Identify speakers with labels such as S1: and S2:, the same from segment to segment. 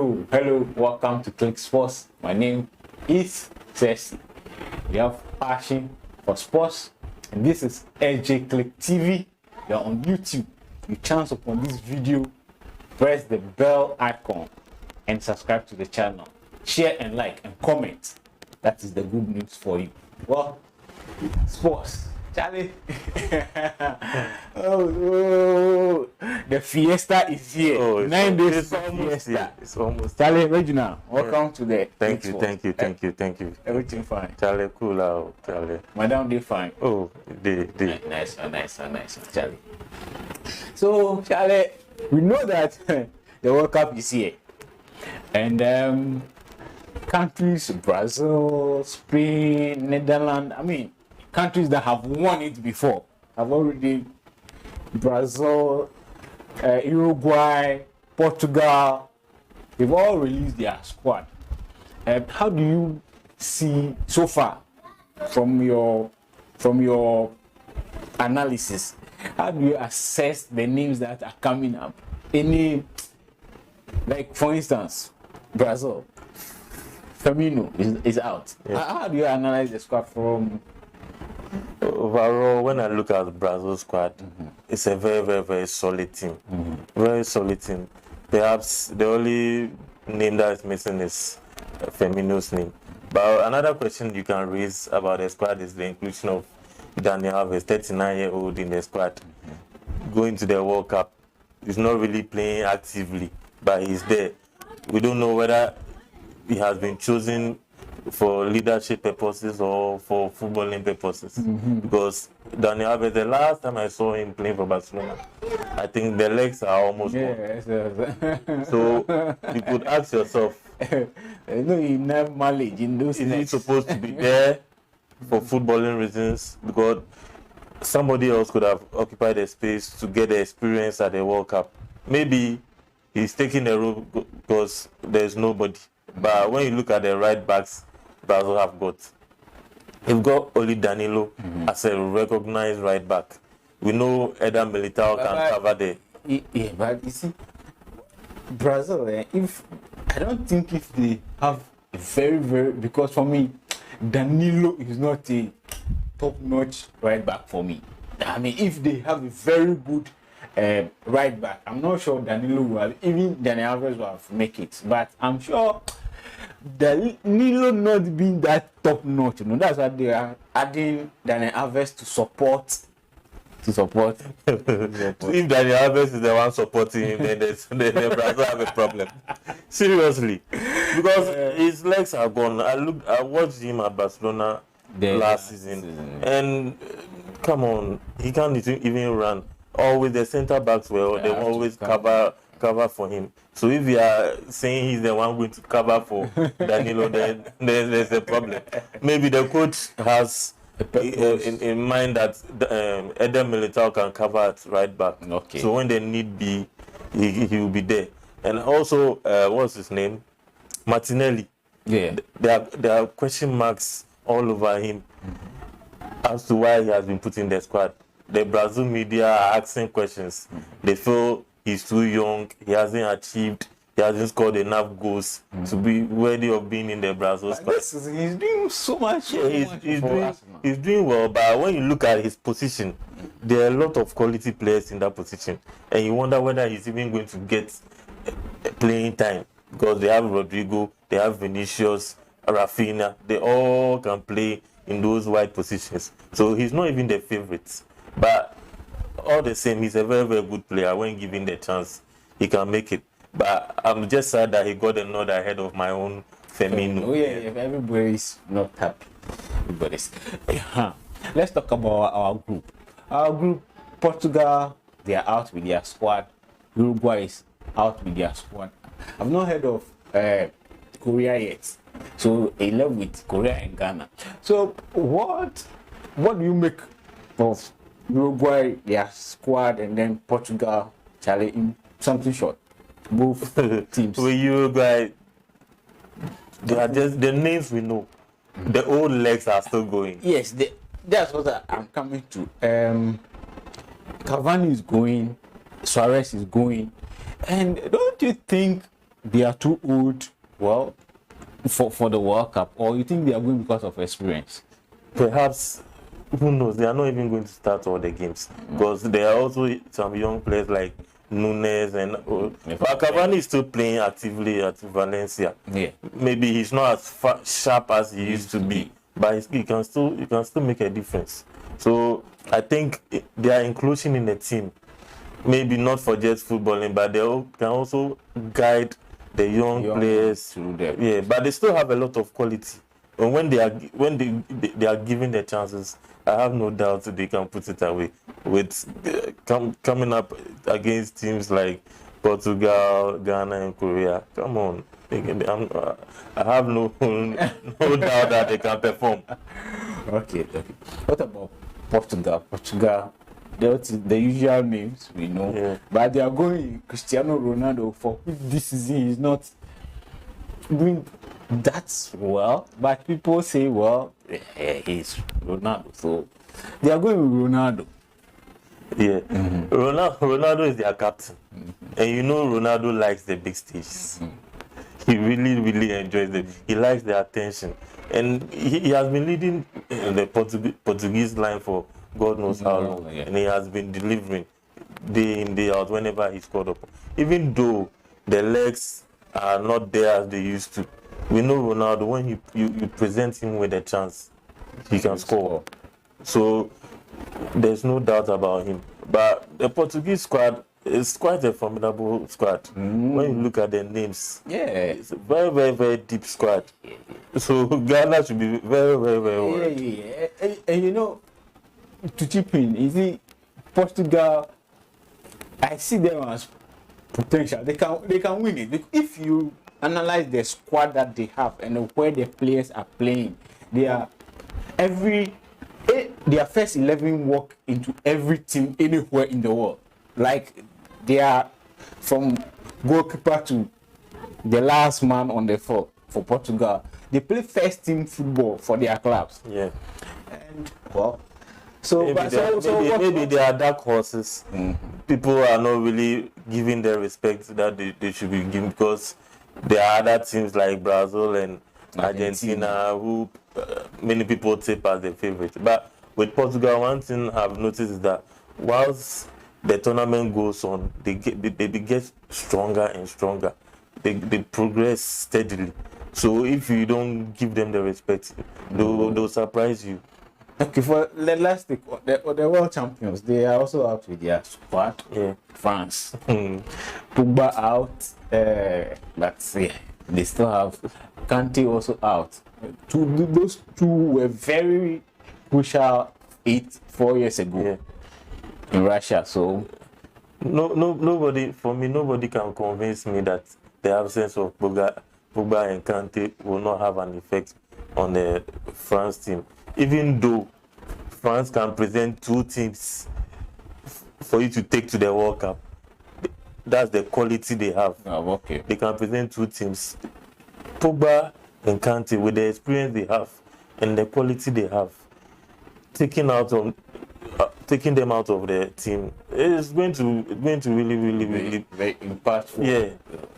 S1: Hello, welcome to Click Sports. My name is Ceci. We have passion for sports, and this is LJ Click TV. You're on YouTube. You chance upon this video, press the bell icon and subscribe to the channel. Share and like and comment. That is the good news for you. Well, sports. Charlie. The fiesta is here. 9 days fiesta.
S2: It's almost.
S1: Charlie, Regina, welcome to the.
S2: Thank you.
S1: Everything fine.
S2: Charlie, cool out, Charlie.
S1: Madam, they fine.
S2: Oh, they.
S1: Nice, Charlie. So, Charlie, we know that the World Cup is here, and countries, Brazil, Spain, Netherlands. I mean, countries that have won it before have already. Brazil, Uruguay, Portugal, they've all released their squad. How do you see so far from your analysis? How do you assess the names that are coming up? Any, like for instance, Brazil, Firmino is out. Yeah. How do you analyze the squad from?
S2: Overall, when I look at Brazil's squad, it's a very solid team. Very solid team. Perhaps the only name that is missing is Firmino's name. But another question you can raise about the squad is the inclusion of Daniel Alves, 39-year-old in the squad, going to the World Cup. He's not really playing actively, but he's there. We don't know whether he has been chosen for leadership purposes or for footballing purposes, because Daniel Alves, the last time I saw him playing for Barcelona, I think the legs are almost gone.
S1: Yes.
S2: So you could ask yourself, is he supposed to be there for footballing reasons? Because somebody else could have occupied the space to get the experience at the World Cup. Maybe he's taking the role because there's nobody. But when you look at the right backs Brazil have got, they've got only Danilo as a recognized right back. We know Eder Militao can cover the.
S1: Yeah, but you see, Brazil, I don't think if they have a very, because for me, Danilo is not a top-notch right back for me. I mean, if they have a very good right back, I'm not sure Danilo will, even Daniel Alves will make it, but I'm sure Danilo not being that top notch, that's why they are adding Daniel Alves to support.
S2: So if Daniel Alves is the one supporting him, then Brazil have a problem. Seriously, because his legs are gone. I watched him at Barcelona last season, and come on, he can't even run. Always the centre backs they always cover for him. So if you are saying he's the one going to cover for Danilo, then there's a problem. Maybe the coach has in mind that Eder Militao can cover at right back.
S1: Okay.
S2: So when the need be, he will be there. And also, what's his name? Martinelli.
S1: Yeah.
S2: There are question marks all over him as to why he has been put in the squad. The Brazil media are asking questions. They feel he's too young, he hasn't scored enough goals to be worthy of being in the Brazil squad.
S1: He's doing so much.
S2: He's doing well, but when you look at his position, there are a lot of quality players in that position, and you wonder whether he's even going to get playing time, because they have Rodrigo, they have Vinicius, Rafinha, they all can play in those wide positions. So he's not even the favorite. But all the same, he's a very good player. When given the chance, he can make it. But I'm just sad that he got a nod ahead of my own Firmino.
S1: Oh yeah, everybody's not happy. Let's talk about our group. Our group, Portugal, they are out with their squad. Uruguay is out with their squad. I've not heard of Korea yet. So they left with Korea and Ghana. So what do you make of Uruguay, their squad, and then Portugal, Charlie, in something short? Both teams.
S2: With Uruguay, they are just the names we know. The old legs are still going.
S1: Yes, that's what I'm coming to. Cavani is going, Suarez is going, and don't you think they are too old, well, for the World Cup, or you think they are going because of experience?
S2: Perhaps, who knows? They are not even going to start all the games because there are also some young players like Nunes and but Cavani is still playing actively at Valencia.
S1: Yeah.
S2: Maybe he's not as sharp as he used to be, but he can still make a difference. So I think their inclusion in the team, maybe not for just footballing, but they can also guide the young players
S1: through them.
S2: Yeah, but they still have a lot of quality. And when they are given the chances, I have no doubt that they can put it away. With coming up against teams like Portugal, Ghana, and Korea, come on, I have no doubt that they can perform.
S1: Okay. What about Portugal? Portugal, the usual names we know, but they are going Cristiano Ronaldo, for which this season is not doing that well. But people say, well, he's Ronaldo, so they are going with Ronaldo.
S2: Yeah, Ronaldo is their captain, and you know Ronaldo likes the big stages. He really enjoys them. He likes the attention, and he has been leading the Portuguese line for God knows how long, and he has been delivering day in, day out whenever he's called up. Even though the legs are not there as they used to, we know Ronaldo, when you present him with a chance, he can score. So there's no doubt about him. But the Portuguese squad is quite a formidable squad. When you look at their names, it's a very deep squad. So Ghana should be very worried.
S1: Yeah. And you know, to chip in, is it Portugal? I see them as potential. They can win it. If you analyze the squad that they have and where the players are playing, they are their first 11 walk into every team anywhere in the world. Like they are from goalkeeper to the last man on the floor for Portugal. They play first team football for their clubs.
S2: Yeah.
S1: And well, so
S2: maybe they are dark horses. People are not really giving the respect that they should be given, because there are other teams like Brazil and Argentina who many people take as their favorite. But with Portugal, one thing I've noticed is that whilst the tournament goes on, they get stronger and stronger. They progress steadily. So if you don't give them the respect, they'll surprise you.
S1: Okay, for the last the world champions, they are also out with their squad.
S2: Yeah.
S1: France. Pogba out. But yeah, they still have Kante also out. Those two were very crucial 4 years ago in Russia. So
S2: nobody can convince me that the absence of Pogba and Kante will not have an effect on the France team. Even though France can present two teams for you to take to the World Cup, that's the quality they have. They can present two teams. Pogba and Kante, with the experience they have and the quality they have, taking them out of the team is going to really
S1: very impactful.
S2: Yeah,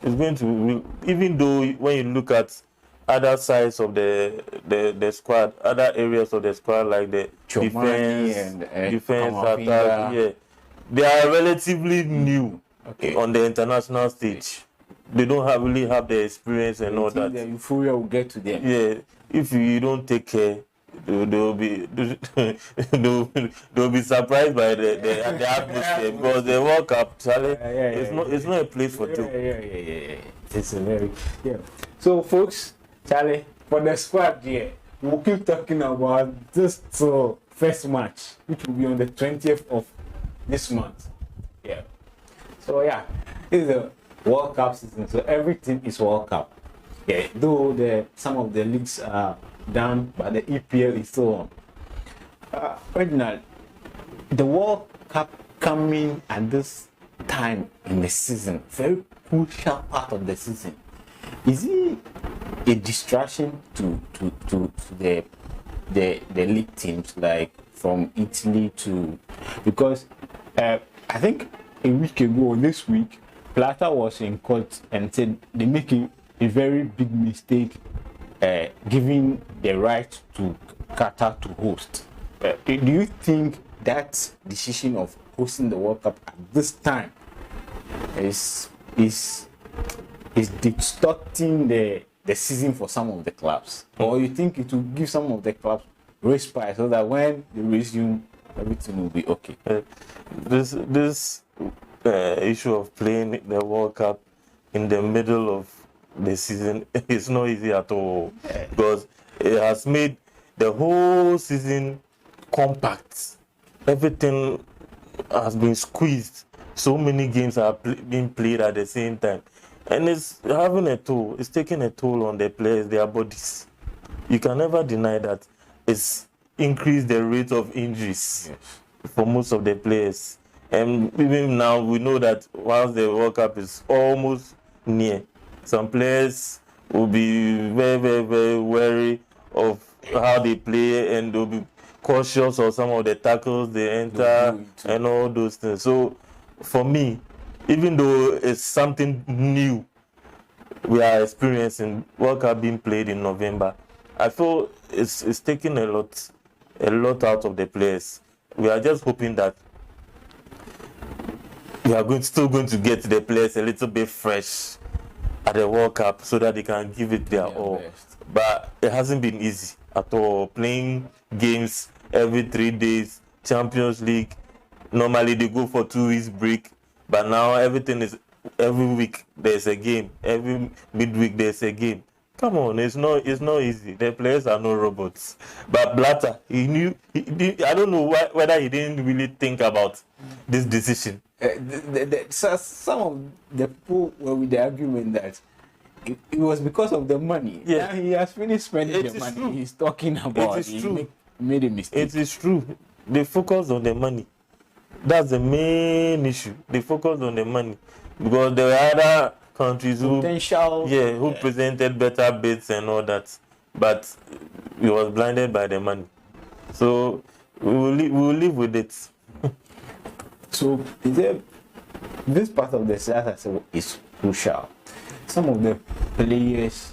S2: it's going to, even though when you look at other sides of the squad, other areas of the squad like the defense, attack, they are relatively new on the international stage. They don't really have the experience and all that.
S1: The euphoria will get to them.
S2: Yeah, if you don't take care, they'll be surprised by the atmosphere, because the World Cup, Charlie, it's not a place for joke.
S1: It's a very So, folks, Charlie, for the squad here, we'll keep talking about this first match, which will be on the 20th of this month. Yeah. So this is a World Cup season, so everything is World Cup. Yeah, though some of the leagues are done, but the EPL is still on. Reginald, the World Cup coming at this time in the season, very crucial part of the season. Is it a distraction to the league teams, like from Italy to, because I think a week ago, this week, Plata was in court and said they make a very big mistake giving the right to Qatar to host. Do you think that decision of hosting the World Cup at this time is distorting the season for some of the clubs, or you think it will give some of the clubs respite so that when they resume, everything will be okay?
S2: This issue of playing the World Cup in the middle of the season is not easy at all, because it has made the whole season compact. Everything has been squeezed. So many games are being played at the same time, and it's having a toll. It's taking a toll on the players, their bodies. You can never deny that it's increased the rate of injuries for most of the players. And even now, we know that whilst the World Cup is almost near, some players will be very, very, very wary of how they play, and they'll be cautious of some of the tackles they enter and all those things. So for me, even though it's something new we are experiencing, World Cup being played in November, I feel it's taking a lot out of the players. We are just hoping that we are still going to get the players a little bit fresh at the World Cup so that they can give it their all. Best. But it hasn't been easy at all. Playing games every 3 days, Champions League, normally they go for 2 weeks break, but now everything is every week there's a game, every midweek there's a game. Come on, it's not easy. The players are no robots. But Blatter, I don't know whether he didn't really think about this decision.
S1: So some of the people were with the argument that it was because of the money.
S2: Yeah.
S1: Now he has finished spending the money.
S2: True.
S1: He's talking about
S2: it. Is true.
S1: Made a mistake.
S2: It is true. They focus on the money. That's the main issue. They focus on the money, because there were other countries who presented better bids and all that, but we was blinded by the money. So we will live with it.
S1: So this part of the season is crucial. Some of the players,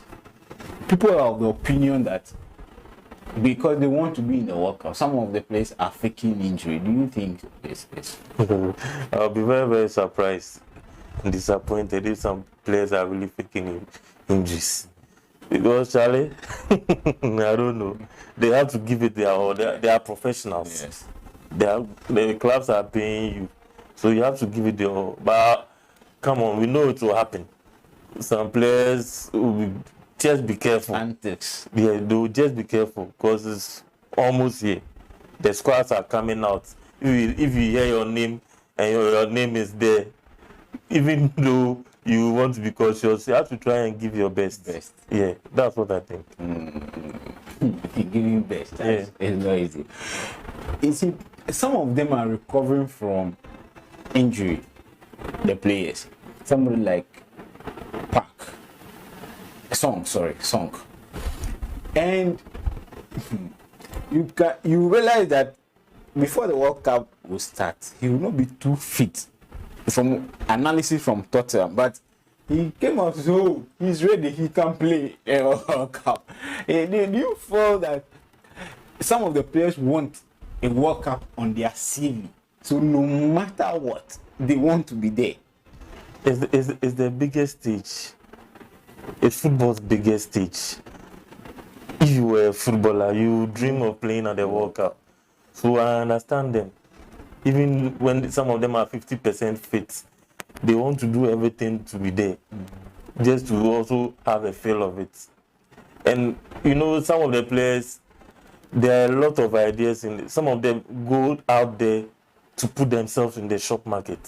S1: people are of the opinion that because they want to be in the World Cup, some of the players are faking injury. Do you think it's
S2: I'll be very, very surprised and disappointed if some players are really faking injuries. Because Charlie, I don't know. They have to give it their all. They are professionals.
S1: Yes.
S2: The clubs are paying you, so you have to give it their all. But come on, we know it will happen. Some players will just be careful.
S1: Antics.
S2: Yeah, they will just be careful, because it's almost here. The squads are coming out. If you hear your name and your name is there, even though you want to be cautious, you have to try and give your best. Yeah, that's what I think.
S1: Giving best. It's not easy. You see, some of them are recovering from injury. The players, somebody like Song, and you realize that before the World Cup will start, he will not be too fit. From analysis from Tottenham, but he came out, so he's ready. He can play a World Cup. Do you feel that some of the players want a World Cup on their CV, so no matter what, they want to be there?
S2: It's the biggest stage. It's football's biggest stage. If you were a footballer, you dream of playing at the World Cup. So I understand them. Even when some of them are 50% fit, they want to do everything to be there, just to also have a feel of it. And you know, some of the players, there are a lot of ideas in it. Some of them go out there to put themselves in the shop market.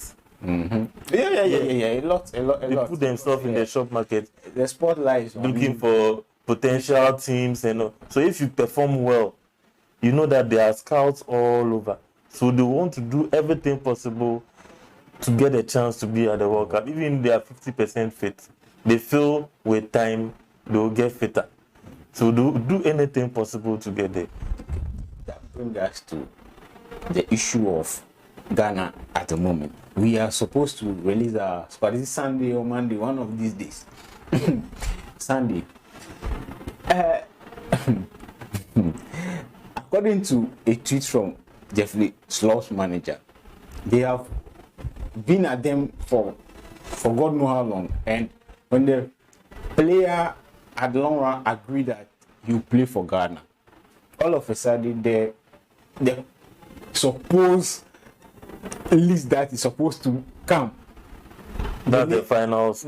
S1: Mm-hmm. A lot.
S2: They put themselves in the shop market.
S1: The spotlight is
S2: looking for potential teams, and all. So if you perform well, you know that there are scouts all over. So they want to do everything possible to get a chance to be at the World Cup. Even if they are 50% fit, they feel with time they will get fitter. So do anything possible to get there.
S1: That brings us to the issue of Ghana at the moment. We are supposed to release our squad. Is it Sunday or Monday? One of these days. Sunday. According to a tweet from Jeffrey Slop's manager, they have been at them for God knows how long, and when the player at the long run agreed that you play for Ghana, all of a sudden the supposed list that is supposed to come,
S2: That's the finals.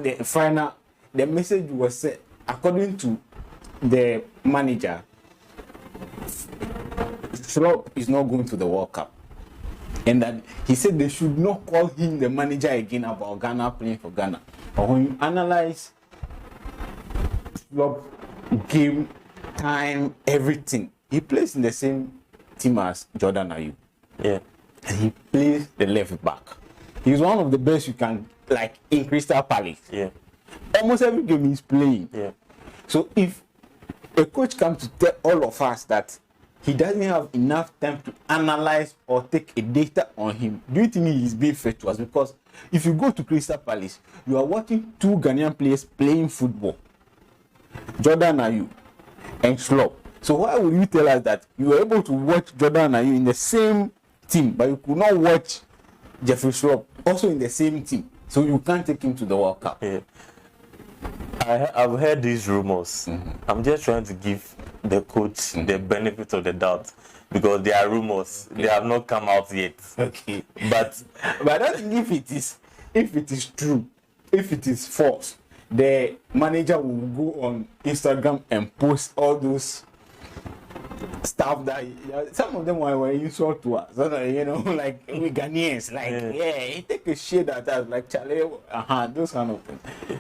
S1: The message was said, according to the manager, Slop is not going to the World Cup. And that he said they should not call him the manager again about Ghana playing for Ghana. But when you analyze Slop game, time, everything, he plays in the same team as Jordan Ayew.
S2: Yeah.
S1: And he plays the left back. He's one of the best you can like in Crystal Palace.
S2: Yeah.
S1: Almost every game he's playing.
S2: Yeah.
S1: So if a coach comes to tell all of us that he doesn't have enough time to analyze or take a data on him, do you think he is being fair to us? Because if you go to Crystal Palace, you are watching two Ghanaian players playing football, Jordan Ayew and Slop. So why would you tell us that you were able to watch Jordan Ayew in the same team, but you could not watch Jeffrey Slop also in the same team? So you can't take him to the World Cup.
S2: Yeah. I've heard these rumors. I'm just trying to give the coach the benefit of the doubt because they are rumors. They have not come out yet.
S1: Okay.
S2: But
S1: I don't think if it is true, if it is false, the manager will go on Instagram and post all those stuff that some of them were insult to us. So, you know, like we Ghanaians, like he take a shade at us, like Charlie, those kind of things.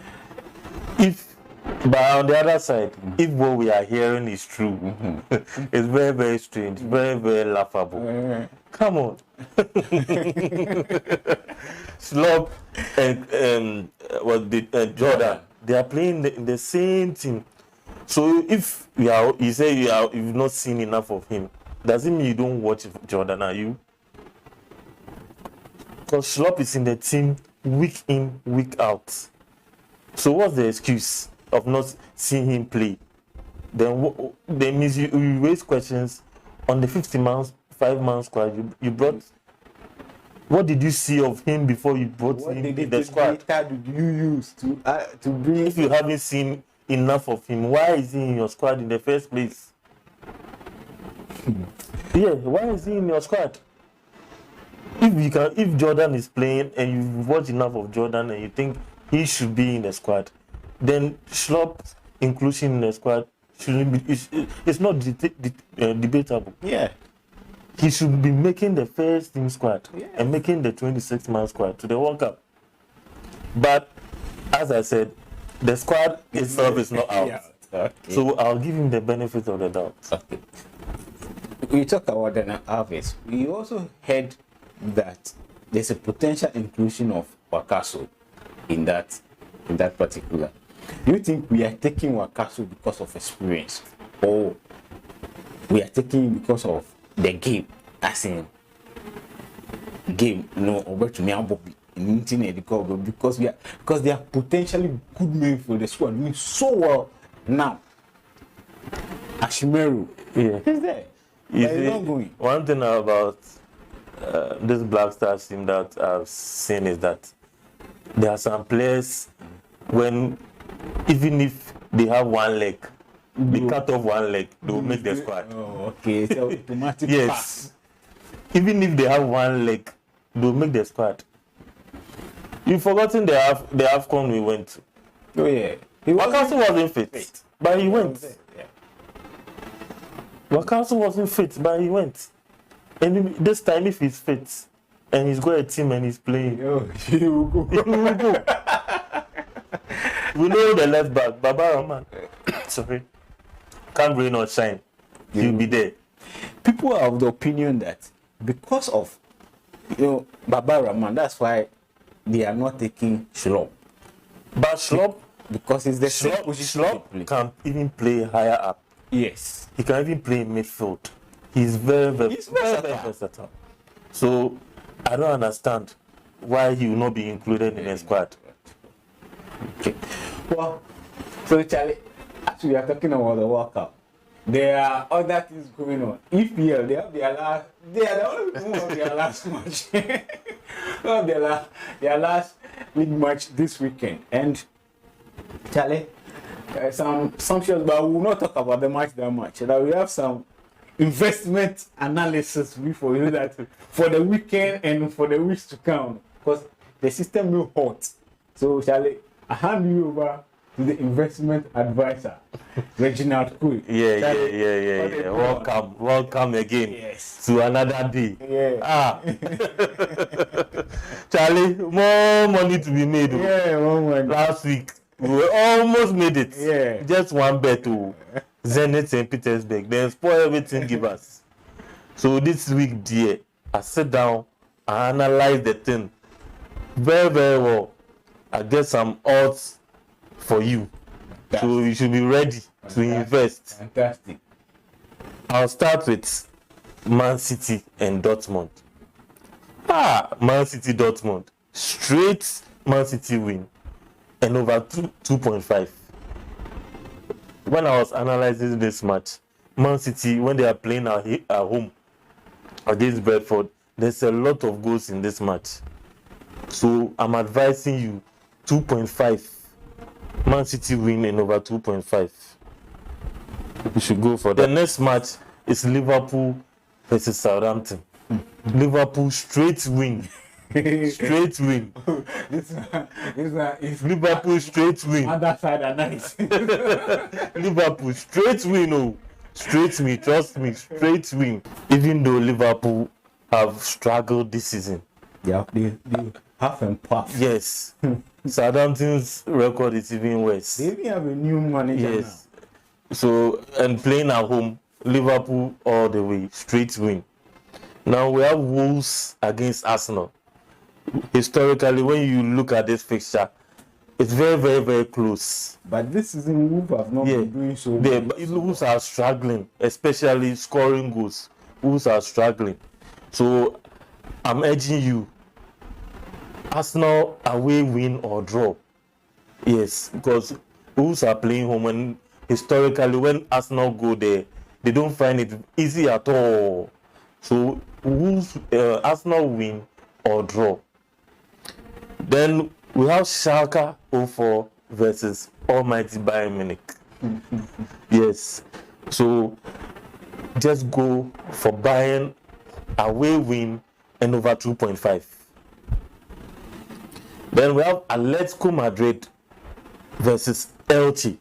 S2: But on the other side, if what we are hearing is true, it's very, very strange, very, very laughable. Come on. Slop and Jordan, they are playing in the same team. So if you say you've not seen enough of him, does it mean you don't watch Jordan, are you? Because Slop is in the team week in, week out. So what's the excuse of not seeing him play? Then means you raise questions on the 5-man squad. You brought. What did you see of him before you brought him in the squad?
S1: What data did you use to bring?
S2: If you haven't seen enough of him, why is he in your squad in the first place? Yeah, why is he in your squad? If Jordan is playing and you've watched enough of Jordan and you think he should be in the squad, then Slop's inclusion in the squad shouldn't be. It's not debatable.
S1: Yeah,
S2: he should be making the first team squad and making the 26-man squad to the World Cup. But as I said, the squad itself is not out.
S1: Okay.
S2: So I'll give him the benefit of the doubt. Okay.
S1: We talk about the harvest. We also heard that there's a potential inclusion of Wakaso in that particular. Do you think we are taking Wakaso because of experience, or we are taking him because of the game? As in game, over to me because they are potentially good men for the squad doing so well now. Ashimeru, he's there. He's not going.
S2: One thing about this Black Stars team that I've seen is that there are some players when even if they have one leg, they cut off one leg, they will make the squad.
S1: Oh, okay. So automatic
S2: yes.
S1: pass.
S2: Even if they have one leg, they will make the squad. You've forgotten the AFCON we went to.
S1: Oh yeah.
S2: Wakaso wasn't fit, but he went. Wakaso wasn't fit, but he went. And this time, if he's fit and he's got a team and he's playing,
S1: he will go.
S2: He will go. We know the left back, Baba Rahman. Sorry, can't rain or shine. He'll be there.
S1: People are of the opinion that because of Baba Rahman, that's why they are not taking Slop.
S2: But Slop,
S1: because it's the same position.
S2: Slop can even play higher up.
S1: Yes,
S2: he can even play in midfield. He's very versatile. So I don't understand why he will not be included in the squad.
S1: Okay. Well, so Charlie, as we are talking about the World Cup, there are other things going on. EPL, they are the only people who have their last match. They have their last league match this weekend. And Charlie, some shows, but we will not talk about the match that much. That we have some investment analysis before you know that for the weekend and for the weeks to come, because the system will hot. So Charlie, I hand you over to the investment advisor, Reginald Kui.
S2: Yeah. Welcome again.
S1: Yes.
S2: To another day.
S1: Yeah.
S2: Charlie, more money to be made.
S1: Yeah, more money.
S2: Last week we almost made it.
S1: Yeah.
S2: Just one bet to Zenit St. Petersburg. Then spoil everything, give us. So this week, dear, I sit down and analyze the thing very, very well. I get some odds for you. So you should be ready to invest.
S1: Fantastic.
S2: I'll start with Man City and Dortmund. Man City Dortmund. Straight Man City win and over 2.5. When I was analyzing this match, Man City, when they are playing at home against Brentford, there's a lot of goals in this match. So I'm advising you 2.5. Man City win and over 2.5. You should go for that. The next match is Liverpool versus Southampton. Liverpool straight win. Straight win.
S1: This one is
S2: Liverpool straight win.
S1: other side are nice.
S2: Liverpool straight win. Oh, straight win. Trust me, straight win. Even though Liverpool have struggled this season.
S1: Yeah, they half and puff.
S2: Yes. Southampton's record is even worse.
S1: They even have a new manager
S2: Yes. So, and playing at home, Liverpool all the way, straight win. Now we have Wolves against Arsenal. Historically, when you look at this fixture, it's very, very, very close.
S1: now. But this season, Wolves have not been doing so well.
S2: Wolves are struggling, especially scoring goals. Wolves are struggling. So, I'm urging you, Arsenal away win or draw. Yes, because Wolves are playing home, and historically, when Arsenal go there, they don't find it easy at all. So, Wolves, Arsenal win or draw. Then we have Shalke 04 versus almighty Bayern Munich. Yes. So just go for Bayern away win and over 2.5. Then we have Atletico Madrid versus Elche.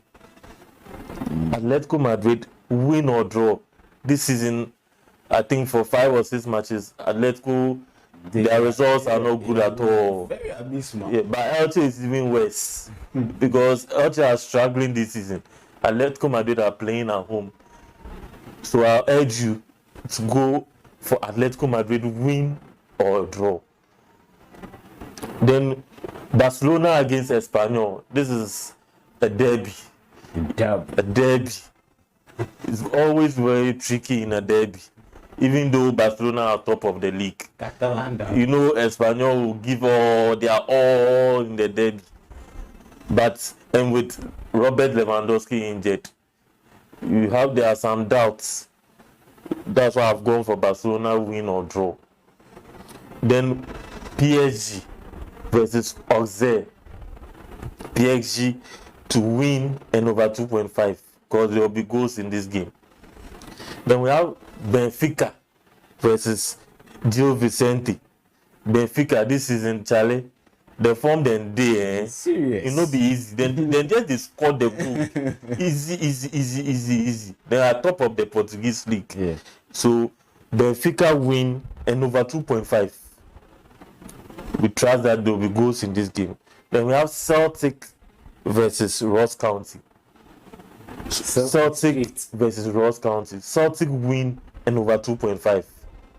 S2: Atletico Madrid win or draw. This season, I think for 5 or 6 matches, Atletico, their results are not good at all.
S1: Very abysmal.
S2: Yeah, but Elche is even worse because Elche are struggling this season. Atletico Madrid are playing at home. So I'll urge you to go for Atletico Madrid win or draw. Then Barcelona against Espanyol. This is a derby. A derby. It's always very tricky in a derby. Even though Barcelona are top of the league.
S1: Catalanda.
S2: You know, Espanyol will give their all in the derby. But, and with Robert Lewandowski injured, there are some doubts. That's why I've gone for Barcelona win or draw. Then PSG versus Auxerre. PSG to win and over 2.5 because there will be goals in this game. Then we have Benfica versus Gil Vicente. Benfica this season, Charlie, the form then they
S1: Serious.
S2: it no be easy. Then just they score the goal. Easy. They are top of the Portuguese league.
S1: Yeah.
S2: So Benfica win and over 2.5. We trust that there will be goals in this game. Then we have Celtic versus Ross County. Celtic versus Ross County. Celtic win and over 2.5.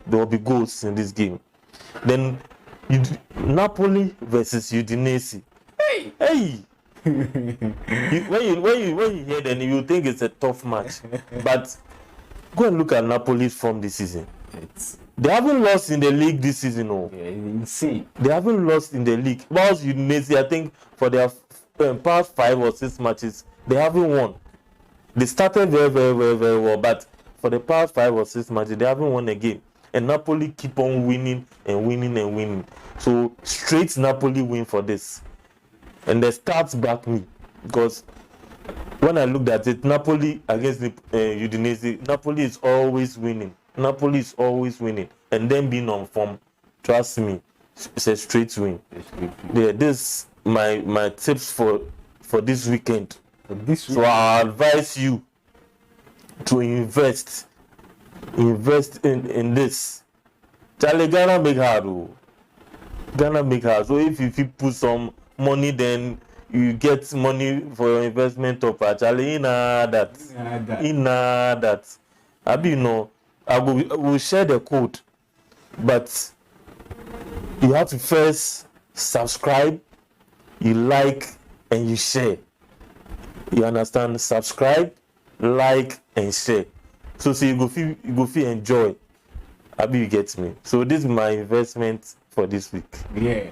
S2: There will be goals in this game. Then Napoli versus Udinese. Hey! when you hear that, you think it's a tough match. But go and look at Napoli's form this season. They haven't lost in the league this season. Oh.
S1: Yeah, insane.
S2: They haven't lost in the league. Whilst Udinese, I think for their past 5 or 6 matches, they haven't won. They started very, very, very, very well, but for the past 5 or 6 matches, they haven't won a game. And Napoli keep on winning and winning and winning. So straight Napoli win for this. And the stats back me, because when I looked at it, Napoli against the Udinese, Napoli is always winning. Napoli is always winning, and then being on form. Trust me, it's a straight win. Yeah, this my tips for this weekend. So I advise you to invest in this. Charlie, Ghana make hard. Ghana make hard. So if you put some money, then you get money for your investment of Charlie. In that. Abi, you know, I will share the code, but you have to first subscribe, you like, and you share. You understand? Subscribe, like, and share. So you go feel enjoy. Abi, you get me? So this is my investment for this week.
S1: Yeah,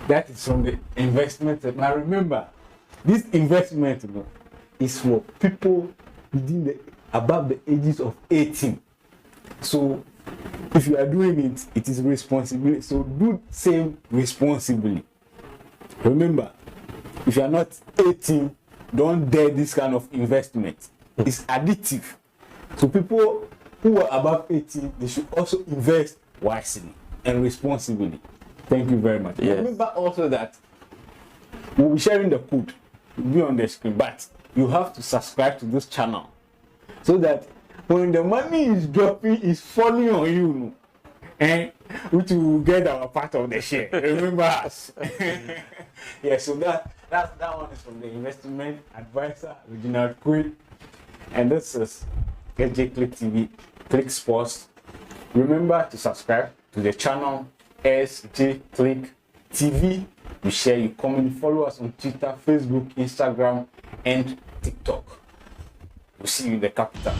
S1: that is from the investment. Now remember, this investment is for people above the ages of 18. So if you are doing it, it is responsibility. So do same responsibly. Remember, if you are not 18, don't dare this kind of investment. It's addictive. So people who are above 18, they should also invest wisely and responsibly. Thank you very much.
S2: Yes.
S1: Remember also that we'll be sharing the code. It will be on the screen, but you have to subscribe to this channel so that when the money is dropping, it's falling on you, and which will get our part of the share. Remember us. Yeah, so that one is from the investment advisor, Reginald Quinn, and this is SJ Click TV, Click Sports. Remember to subscribe to the channel SJ Click TV. You share, you comment, follow us on Twitter, Facebook, Instagram, and TikTok. We'll see you in the capital.